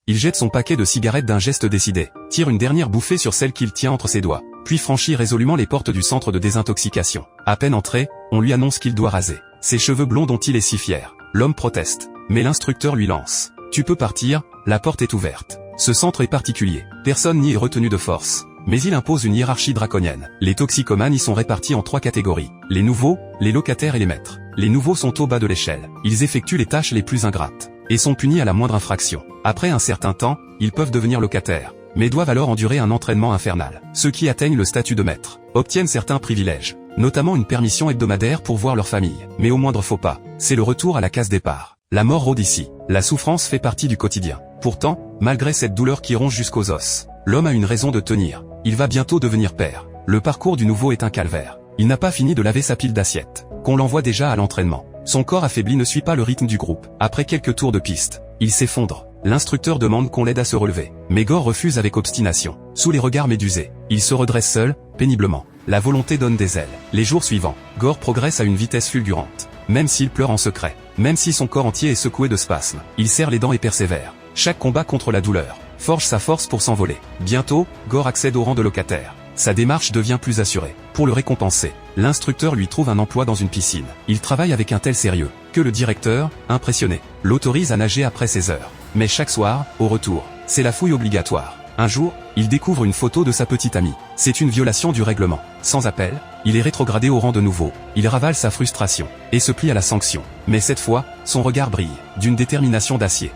Il jette son paquet de cigarettes d'un geste décidé, tire une dernière bouffée sur celle qu'il tient entre ses doigts, puis franchit résolument les portes du centre de désintoxication. À peine entré, on lui annonce qu'il doit raser ses cheveux blonds dont il est si fier. L'homme proteste, mais l'instructeur lui lance: tu peux partir, la porte est ouverte. Ce centre est particulier, personne n'y est retenu de force. Mais il impose une hiérarchie draconienne. Les toxicomanes y sont répartis en 3 catégories. Les nouveaux, les locataires et les maîtres. Les nouveaux sont au bas de l'échelle. Ils effectuent les tâches les plus ingrates et sont punis à la moindre infraction. Après un certain temps, ils peuvent devenir locataires, mais doivent alors endurer un entraînement infernal. Ceux qui atteignent le statut de maître obtiennent certains privilèges, notamment une permission hebdomadaire pour voir leur famille. Mais au moindre faux pas, c'est le retour à la case départ. La mort rôde ici. La souffrance fait partie du quotidien. Pourtant, malgré cette douleur qui ronge jusqu'aux os, l'homme a une raison de tenir. Il va bientôt devenir père. Le parcours du nouveau est un calvaire. Il n'a pas fini de laver sa pile d'assiettes, qu'on l'envoie déjà à l'entraînement. Son corps affaibli ne suit pas le rythme du groupe. Après quelques tours de piste, il s'effondre. L'instructeur demande qu'on l'aide à se relever. Mais Gore refuse avec obstination. Sous les regards médusés, il se redresse seul, péniblement. La volonté donne des ailes. Les jours suivants, Gore progresse à une vitesse fulgurante. Même s'il pleure en secret, même si son corps entier est secoué de spasmes, il serre les dents et persévère. Chaque combat contre la douleur forge sa force pour s'envoler. Bientôt, Gore accède au rang de locataire. Sa démarche devient plus assurée. Pour le récompenser, l'instructeur lui trouve un emploi dans une piscine. Il travaille avec un tel sérieux que le directeur, impressionné, l'autorise à nager après ses heures. Mais chaque soir, au retour, c'est la fouille obligatoire. Un jour, il découvre une photo de sa petite amie. C'est une violation du règlement. Sans appel, il est rétrogradé au rang de nouveau. Il ravale sa frustration et se plie à la sanction. Mais cette fois, son regard brille d'une détermination d'acier.